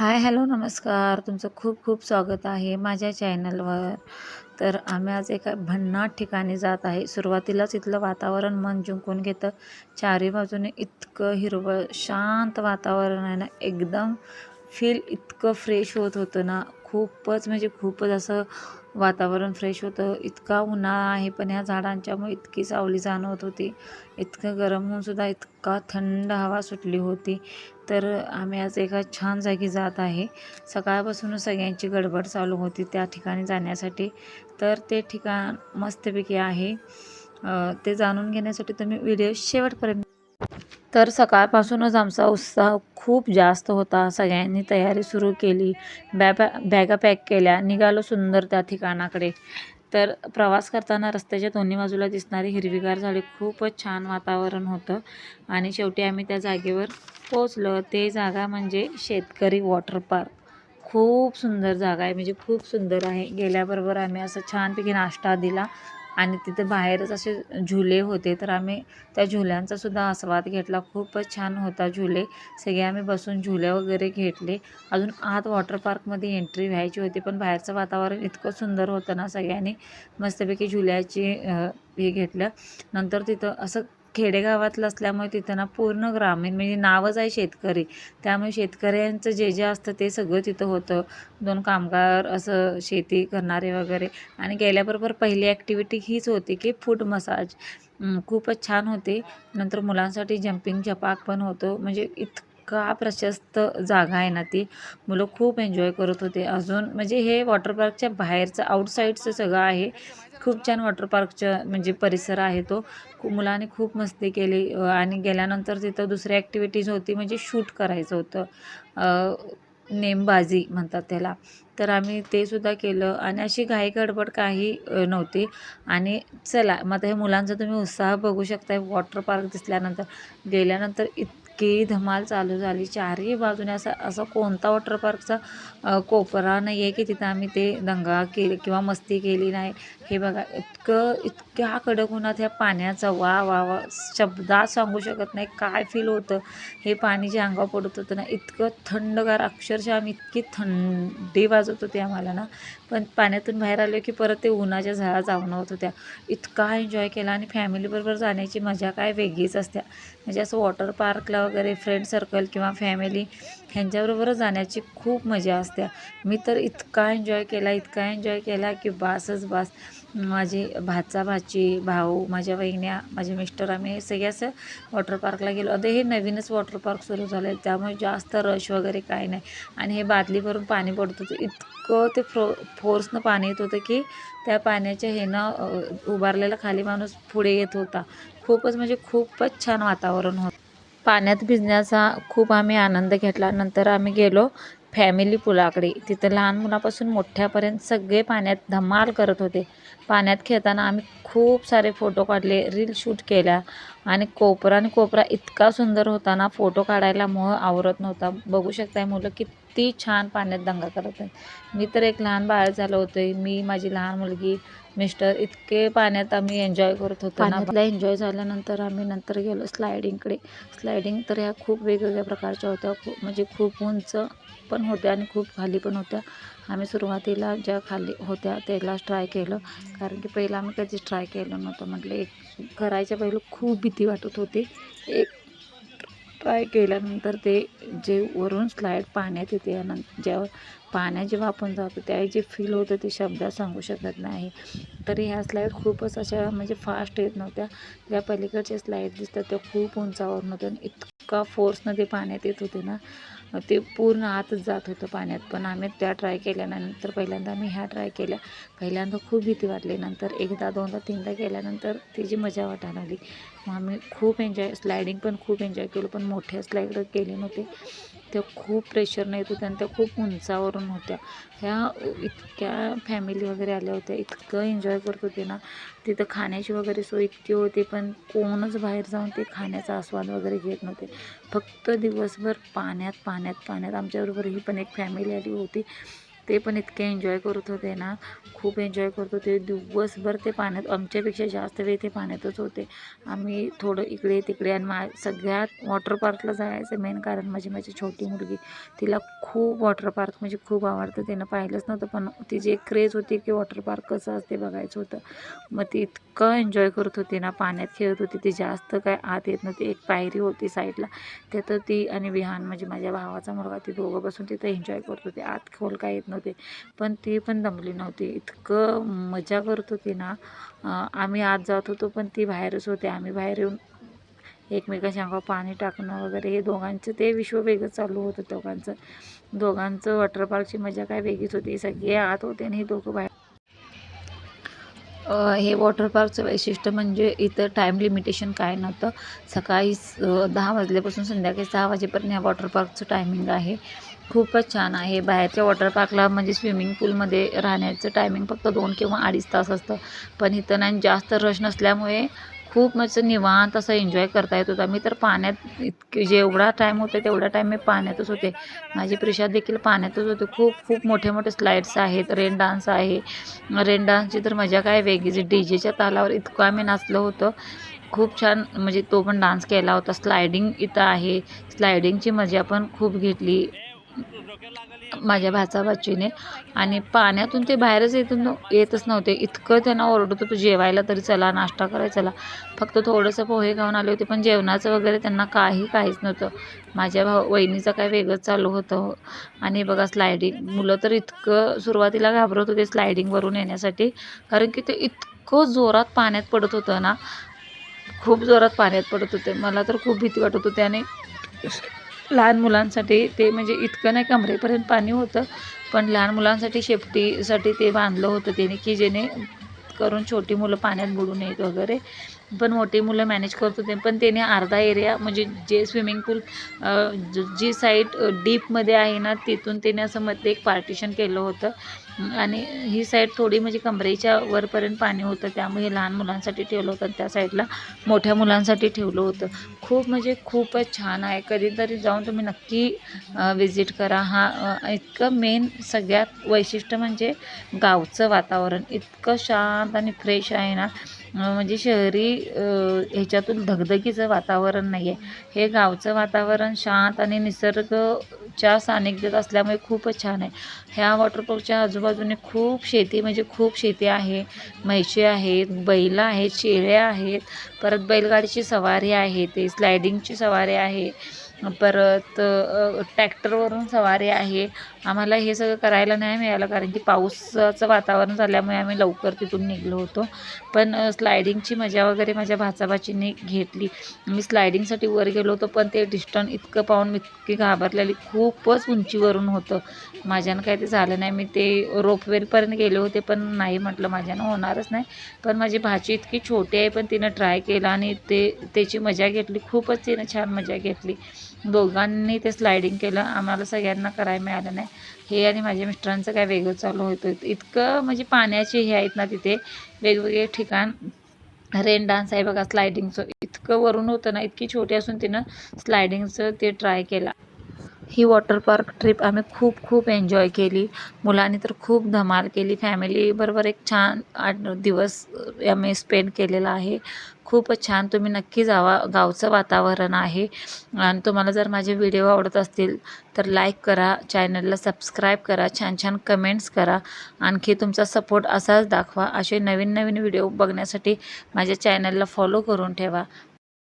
हाय, hello, नमस्कार. तुमचं खूप खूप स्वागत आहे माझ्या चॅनलवर. तर आम्ही आज एका भन्नाट ठिकाणी जात आहे. सुरुवातीलाच इथलं वातावरण मन जिंकून घेतं. चारी बाजूने इतकं हिरवळ, शांत वातावरण आहे ना, एकदम फील इतकं फ्रेश होत होतं ना, खूपच म्हणजे खूपच असं वातावरण फ्रेश होतं. इतका उन्हाळा आहे, पण ह्या झाडांच्यामुळे इतकी सावली जाणवत होती. इतकं गरम होऊन सुद्धा इतका थंड हवा सुटली होती. तर आम्ही आज एका छान जागी जात आहे. सकाळपासूनच सगळ्यांची गडबड चालू होती त्या ठिकाणी जाण्यासाठी. तर ते ठिकाण मस्तपैकी आहे. ते जाणून घेण्यासाठी तुम्ही व्हिडिओ शेवटपर्यंत. तर सकाळपासूनच आमचा उत्साह खूप जास्त होता. सगळ्यांनी तयारी सुरू केली. बॅगा पॅक केल्या. निघालो सुंदर त्या ठिकाणाकडे. तर प्रवास करताना रस्त्याच्या दोन्ही बाजूला दिसणारी हिरवीगार झाडे, खूपच छान वातावरण होतं आणि शेवटी आम्ही त्या जागेवर पोचलो. ते जागा म्हणजे शेतकरी वॉटर पार्क. खूप सुंदर जागा आहे, म्हणजे खूप सुंदर आहे. गेल्याबरोबर आम्ही असं छानपैकी नाश्ता दिला आणि तिथे बाहेरच असे झुले होते, तर आम्ही त्या झुल्यांचा सुद्धा आस्वाद घेतला. खूपच छान होता झुले. सगळे आम्ही बसून झुले वगैरे घेतले. अजून आत वॉटर पार्कमध्ये एंट्री व्हायची होती, पण बाहेरचं वातावरण इतकं सुंदर होतं ना, सगळ्यांनी मस्तपैकी झुल्याची हे घेतलं. नंतर तिथं असं खेडेगावातलं असल्यामुळे तिथं ना पूर्ण ग्रामीण, म्हणजे नावच आहे शेतकरी, त्यामुळे शेतकऱ्यांचं जे जे असतं ते सगळं तिथं होतं. 2 कामगार असं शेती करणारे वगैरे. आणि गेल्याबरोबर पहिली ॲक्टिव्हिटी हीच होती की फूट मसाज. खूपच छान होते. नंतर मुलांसाठी जंपिंग जपाक पण होतं. म्हणजे इतका प्रशस्त जागा आहे ना ती. मुलं खूप एन्जॉय करत होते. अजून म्हणजे हे वॉटर पार्कच्या बाहेरचं आउटसाईडचं सगळं आहे. खूप छान वॉटर पार्कच्या म्हणजे परिसर आहे तो. मुलांनी खूप मस्ती केली. आणि गेल्यानंतर तिथं दुसरी ॲक्टिव्हिटीज होती, म्हणजे शूट करायचं होतं. नेमबाजी म्हणतात त्याला. तर आम्ही ते सुद्धा केलं आणि अशी घाई गडबड काही नव्हती. आणि चला, मग आता हे मुलांचा तुम्ही उत्साह बघू शकताय. वॉटर पार्क दिसल्यानंतर, गेल्यानंतर इतकी धमाल चालू झाली. चारही बाजूने असा असा कोणता वॉटर पार्कचा कोपरा नाही आहे की तिथं आम्ही ते दंगा केली किंवा मस्ती केली नाही. हे बघा, इतक्या कडक उन्हात ह्या पाण्याचा वा वा वा शब्दात सांगू शकत नाही काय फील होतं. हे पाणी जे अंगावर पडत होतं ना, इतकं थंडगार, अक्षरशः आम्ही इतकी थंडी वाजत होती आम्हाला ना. पण पाण्यातून बाहेर आलो की परत ते उन्हाच्या झळा जाणवत होत्या. इतका एन्जॉय केला आणि फॅमिलीबरोबर जाण्याची मजा काय वेगळीच असते. म्हणजे असं वॉटर पार्कला वगैरे फ्रेंड सर्कल किंवा फॅमिली ह्यांच्याबरोबरच जाण्याची खूप मजा असते. मी तर इतका एन्जॉय केला, इतका एन्जॉय केला की बासच बास. माझे भाचा भाची, भाऊ, माझ्या वहिन्या, माझे मिस्टर, आम्ही सगळे असं वॉटर पार्कला गेलो. आता हे नवीनच वॉटर पार्क सुरू झालं आहे, त्यामुळे जास्त रश वगैरे काही नाही. आणि हे बादली भरून पाणी पडत होतं. इतकं ते फोर्सनं पाणी येत होतं की त्या पाण्याच्या ह्यानं उभारलेला खाली माणूस पुढे येत होता. खूपच म्हणजे खूपच छान वातावरण होतं. पाण्यात भिजण्याचा खूप आम्ही आनंद घेतला. नंतर आम्ही गेलो फॅमिली पुलाकडे. तिथं लहान मुलापासून मोठ्यापर्यंत सगळे पाण्यात धमाल करत होते. पाण्यात खेळताना आम्ही खूप सारे फोटो काढले, रील शूट केल्या. आणि कोपरा इतका सुंदर होता ना, फोटो काढायला मोह आवरत नव्हता. बघू शकताय मुलं किती छान पाण्यात दंगा करत आहेत. मी तर एक लहान बाळ झालं होतं. मी, माझी लहान मुलगी, मिस्टर, इतके पाण्यात आम्ही एन्जॉय करत होतो ना. पाण्यातला एन्जॉय झाल्यानंतर आम्ही नंतर गेलो स्लायडिंगकडे. स्लायडिंग तर ह्या खूप वेगवेगळ्या प्रकारच्या होत्या. म्हणजे खूप उंच पण होत्या आणि खूप खाली पण होत्या. आम्ही सुरुवातीला ज्या खाली होत्या त्यालाच ट्राय केलं, कारण की पहिला आम्ही कधीच ट्राय केलं नव्हतं. म्हटलं एक करायच्या पहिलं खूप भीती वाटत होती. एक ट्राय केल्यानंतर ते जे वरून स्लाईड पाण्यात येते, ज्यावर पाण्यात जेव्हा आपण जातो त्यावेळी जे फील होतं ते शब्दात सांगू शकत नाही. तरी ह्या स्लाईड खूपच अशा म्हणजे फास्ट येत नव्हत्या. त्या पलीकडच्या स्लाईड दिसतात त्या खूप उंचावरून होत्या आणि इतका फोर्सनं ते पाण्यात येत होते ना, ते पूर्ण आतच जात होतं पाण्यात. पण आम्ही त्या ट्राय केल्यानंतर, पहिल्यांदा आम्ही ह्या ट्राय केल्या. पहिल्यांदा खूप भीती वाटली. नंतर एकदा, दोनदा, तीनदा केल्यानंतर त्याची मजा वाटायला लागली. मग आम्ही खूप एन्जॉय, स्लायडिंग पण खूप एन्जॉय केलं. पण मोठ्या स्लाईड केले नव्हते. त्या खूप प्रेशरनं येत होत्या आणि त्या खूप उंचावरून होत्या. ह्या इतक्या फॅमिली वगैरे आल्या होत्या. इतकं एन्जॉय करत होते ना. तिथं खाण्याची वगैरे सोय इतकी होती, पण कोणच बाहेर जाऊन ते खाण्याचा आस्वाद वगैरे घेत नव्हते. फक्त दिवसभर पाण्यात पाण्यात पाण्यात. आमच्याबरोबर ही पण एक फॅमिली आली होती. ते पण इतके एन्जॉय करत होते ना, खूप एन्जॉय करत होते. दिवसभर ते पाण्यात, आमच्यापेक्षा जास्त वेळ ते पाण्यातच होते. आम्ही थोडं इकडे तिकडे, आणि सगळ्यात वॉटर पार्कला जायचं मेन कारण माझी छोटी मुलगी, तिला खूप वॉटर पार्क म्हणजे खूप आवडतं. तिनं पाहिलंच नव्हतं, पण तिची एक क्रेज होती की वॉटर पार्क कसं असते बघायचं होतं. मग ती इतकं एन्जॉय करत होती ना, पाण्यात खेळत होती. ती जास्त काय आत येत नव्हती. एक पायरी होती साईडला, तिथं ती आणि विहान म्हणजे माझ्या भावाचा मुलगा, ती दोघं बसून तिथं एन्जॉय करत होते. आत खोल काय येत नव्हते, पण ती पण दमली नव्हती. इतकं मजा करत होती ना. आम्ही आत जात होतो पण ती बाहेरच होते. आम्ही बाहेर येऊन एकमेकांच्या अंगावर पाणी टाकणं वगैरे, हे दोघांचं ते विश्व वेगळं चालू होतं. दोघांचं वॉटर पार्कची मजा काय वेगळीच होती. सगळे आत होते आणि हे दोघं बाहेर. हे वॉटर पार्कचं वैशिष्ट्य म्हणजे इथं टाईम लिमिटेशन काय नव्हतं. सकाळी 10 वाजल्यापासून संध्याकाळी 6 वाजेपर्यंत ह्या वॉटर पार्कचं टायमिंग आहे. खूपच छान आहे. बाहेरच्या वॉटर पार्कला म्हणजे स्विमिंग पूलमध्ये राहण्याचं टायमिंग फक्त 2 किंवा 2.5 तास असतं, पण इथं नाही, जास्त रश नसल्यामुळे खूप असं निवांत असं एन्जॉय करता येत होता. मी तर पाण्यात इतके, जेवढा टाईम होता तेवढा टाईम मी पाण्यातच होते. माझी प्रिशा देखील पाण्यातच होते. खूप खूप मोठे मोठे स्लाईड्स आहेत, रेन डान्स आहे. रेन डान्सची तर मजा काय वेगळीच. डीजेच्या तालावर इतकं आम्ही नाचलो होतो. खूप छान, म्हणजे तो पण डान्स केला होता. स्लायडिंग इथं आहे, स्लायडिंगची मजा पण खूप घेतली माझ्या भाचाभाचीने. आणि पाण्यातून ते बाहेरच येतच नव्हते. इतकं त्यांना ओरडत होतो जेवायला तरी चला, नाश्ता करायला चला. फक्त थोडंसं पोहे खाऊन आले होते, पण जेवणाचं वगैरे त्यांना काहीच नव्हतं. माझ्या वहिनीचं काय वेगळंच चालू होतं. आणि बघा स्लायडिंग, मुलं तर इतकं सुरुवातीला घाबरत होते स्लायडिंगवरून येण्यासाठी, कारण की ते इतकं जोरात पाण्यात पडत होतं ना, खूप जोरात पाण्यात पडत होते. मला तर खूप भीती वाटत होती. आणि लहान मुलांसाठी ते म्हणजे इतकं नाही, कमरेपर्यंत पाणी होतं, पण लहान मुलांसाठी सेफ्टीसाठी ते बांधलं होतं त्याने, की जेणे करून छोटी मुलं पाण्यात बुडू नयेत वगैरे. पण मोठी मुलं मॅनेज करत होते. पण त्याने अर्धा एरिया म्हणजे जे स्विमिंग पूल जी साईड डीपमध्ये आहे ना, तिथून त्याने असं मध्ये एक पार्टिशन केलं होतं. आणि ही साईड थोडी म्हणजे कमरेच्या वरपर्यंत पाणी होतं, त्यामुळे लहान मुलांसाठी ठेवलं होतं. त्या साईडला मोठ्या मुलांसाठी ठेवलं होतं. खूप म्हणजे खूपच छान आहे. कधीतरी जाऊन तुम्ही नक्की विजिट करा. इतकं मेन सगळ्यात वैशिष्ट्य म्हणजे गावचं वातावरण इतकं शांत आणि फ्रेश आहे ना, म्हणजे शहरी ह्याच्यातून धगधगीचं वातावरण नाही आहे. हे गावचं वातावरण शांत आणि निसर्गच्या सानिध्यात असल्यामुळे खूपच छान आहे. ह्या वॉटरपार्कच्या आजूबाजूने खूप शेती, म्हणजे खूप शेती आहे. म्हैशी आहेत, बैल आहेत, शेळ्या आहेत, परत बैलगाडीची सवारी आहे, ते स्लायडिंगची सवारी आहे, परत ट्रॅक्टरवरून सवारी आहे. आम्हाला हे सगळं करायला नाही मिळालं, कारण की पावसाचं वातावरण झाल्यामुळे आम्ही लवकर तिथून निघलो होतो. पण स्लायडिंगची मजा वगैरे माझ्या भाचाभाचीने घेतली. मी स्लायडिंगसाठी वर गेलो होतो, पण ते डिस्टन्स इतकं पाहून मी इतकी घाबरलेली. खूपच उंचीवरून होतं. माझ्यानं काय ते झालं नाही. मी ते रोपवेपर्यंत गेले होते, पण नाही, म्हटलं माझ्यानं होणारच नाही. पण माझी भाची इतकी छोटी आहे, पण तिनं ट्राय केला आणि त्याची मजा घेतली. खूपच तिनं छान मजा घेतली. दोघांनी ते स्लायडिंग केलं. आम्हाला सगळ्यांना करायला मिळालं नाही. हे आणि माझ्या मिस्टरांचं काय वेगळं चालू होतं. इतकं म्हणजे पाण्याचे हे आहेत ना तिथे वेगवेगळे ठिकाण. रेन डान्स आहे बघा, स्लायडिंगचं इतकं वरून होतं ना, इतकी छोटी असून तिनं स्लायडिंगचं ते ट्राय केला. ही वॉटर पार्क ट्रिप आम्ही खूप खूप एन्जॉय केली. मुलांनी तर खूप धमाल केली. फॅमिलीबरोबर एक छान 8 दिवस आम्ही स्पेंड केलेला आहे. खूपच छान, तुम्ही नक्की जावा. गावचं वातावरण आहे. आणि तुम्हाला जर माझे व्हिडिओ आवडत असतील तर लाईक करा, चॅनलला सबस्क्राईब करा, छान छान कमेंट्स करा. आणखी तुमचा सपोर्ट असाच दाखवा. असे नवीन नवीन व्हिडिओ बघण्यासाठी माझ्या चॅनलला फॉलो करून ठेवा.